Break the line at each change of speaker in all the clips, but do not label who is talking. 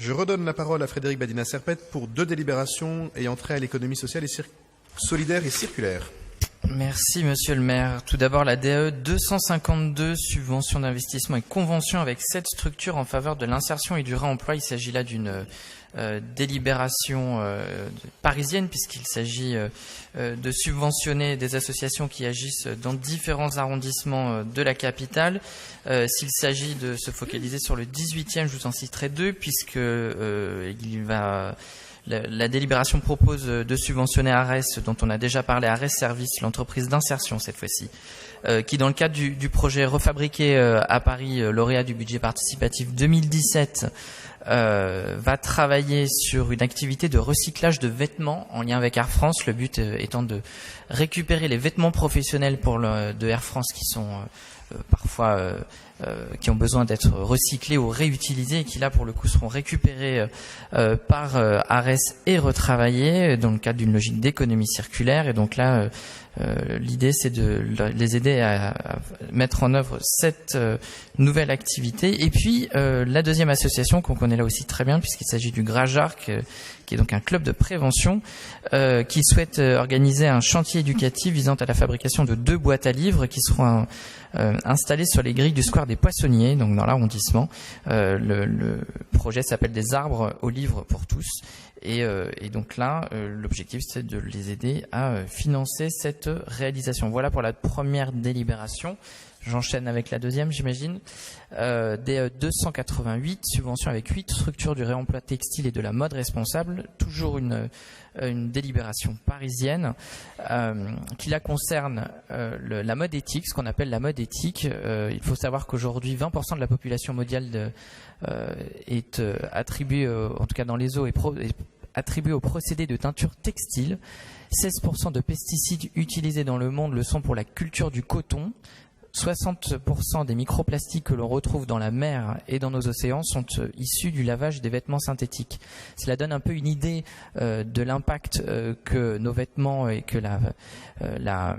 Je redonne la parole à Frédéric Badina-Serpette pour 2 délibérations ayant trait à l'économie sociale et solidaire et circulaire.
Merci Monsieur le maire. Tout d'abord la DAE 252, subvention d'investissement et convention avec 7 structures en faveur de l'insertion et du réemploi. Il s'agit là d'une délibération parisienne puisqu'il s'agit de subventionner des associations qui agissent dans différents arrondissements de la capitale. S'il s'agit de se focaliser sur le 18e, je vous en citerai 2 puisque la délibération propose de subventionner Arès, dont on a déjà parlé, Arès Service, l'entreprise d'insertion cette fois-ci, qui dans le cadre du projet Refabriquer à Paris, lauréat du budget participatif 2017, va travailler sur une activité de recyclage de vêtements en lien avec Air France, le but étant de récupérer les vêtements professionnels de Air France qui sont parfois qui ont besoin d'être recyclés ou réutilisés et qui là pour le coup seront récupérés par Arès et retravaillés dans le cadre d'une logique d'économie circulaire. Et donc là l'idée c'est de les aider à mettre en œuvre cette nouvelle activité. Et puis la deuxième association qu'on connaît là aussi très bien puisqu'il s'agit du Grajarc, qui est donc un club de prévention qui souhaite organiser un chantier éducatif visant à la fabrication de 2 boîtes à livres qui seront installées sur les grilles du square des Poissonniers, donc dans l'arrondissement. Le projet s'appelle des arbres aux livres pour tous. Et donc là, l'objectif c'est de les aider à financer cette réalisation. Voilà pour la première délibération. J'enchaîne avec la deuxième, j'imagine. Des 288, subvention avec 8 structures du réemploi textile et de la mode responsable. Toujours une délibération parisienne qui là concerne la mode éthique, ce qu'on appelle la mode éthique. Il faut savoir qu'aujourd'hui, 20% de la population mondiale est attribuée, en tout cas dans les eaux, est attribuée au procédé de teinture textile. 16% de pesticides utilisés dans le monde le sont pour la culture du coton. 60% des microplastiques que l'on retrouve dans la mer et dans nos océans sont issus du lavage des vêtements synthétiques. Cela donne un peu une idée de l'impact que nos vêtements et que la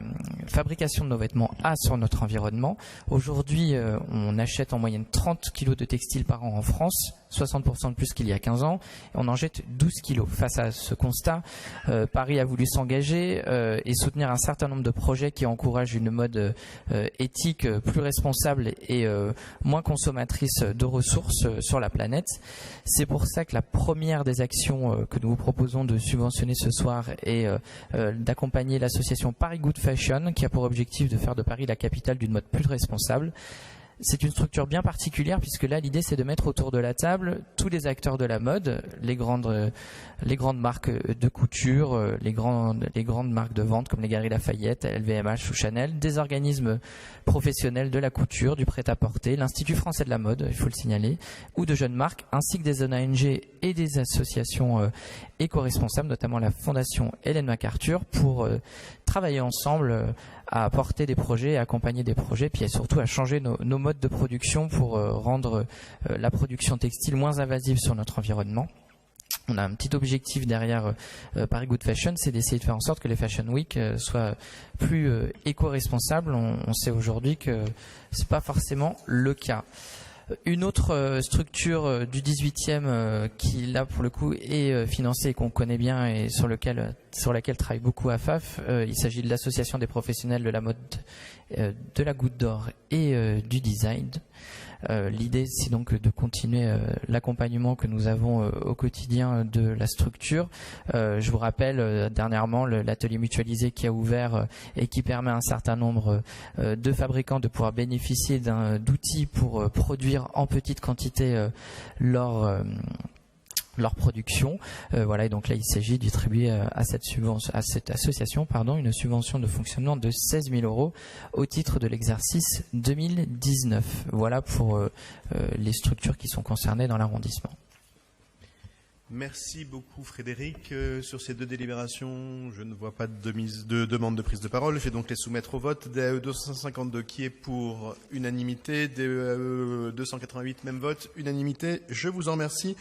fabrication de nos vêtements a sur notre environnement. Aujourd'hui, on achète en moyenne 30 kilos de textiles par an en France, 60% de plus qu'il y a 15 ans, et on en jette 12 kilos. Face à ce constat, Paris a voulu s'engager et soutenir un certain nombre de projets qui encouragent une mode éthique plus responsable et moins consommatrice de ressources sur la planète. C'est pour ça que la première des actions que nous vous proposons de subventionner ce soir est d'accompagner l'association Paris Good Fashion, qui a pour objectif de faire de Paris la capitale d'une mode plus responsable. C'est une structure bien particulière puisque là l'idée c'est de mettre autour de la table tous les acteurs de la mode, les grandes marques de couture, les grandes marques de vente comme les Galeries Lafayette, LVMH ou Chanel, des organismes professionnels de la couture, du prêt-à-porter, l'Institut français de la mode, il faut le signaler, ou de jeunes marques, ainsi que des ONG et des associations éco-responsables, notamment la Fondation Ellen MacArthur, pour travailler ensemble à porter des projets, à accompagner des projets, puis surtout à changer nos modes de production pour rendre la production textile moins invasive sur notre environnement. On a un petit objectif derrière Paris Good Fashion, c'est d'essayer de faire en sorte que les Fashion Week soient plus éco-responsables. On sait aujourd'hui que c'est pas forcément le cas. Une autre structure du 18e qui là pour le coup est financée et qu'on connaît bien et sur laquelle travaille beaucoup AFAF, il s'agit de l'association des professionnels de la mode, de la goutte d'or et du design. L'idée c'est donc de continuer l'accompagnement que nous avons au quotidien de la structure. Je vous rappelle dernièrement l'atelier mutualisé qui a ouvert et qui permet à un certain nombre de fabricants de pouvoir bénéficier d'outils pour produire en petite quantité leur production. Voilà, et donc là il s'agit de distribuer à cette association une subvention de fonctionnement de 16 000 € au titre de l'exercice 2019. Voilà pour les structures qui sont concernées dans l'arrondissement.
Merci beaucoup Frédéric. Sur ces 2 délibérations, je ne vois pas de demande de prise de parole. Je vais donc les soumettre au vote. DAE 252 qui est pour unanimité, DAE 288 même vote, unanimité. Je vous en remercie.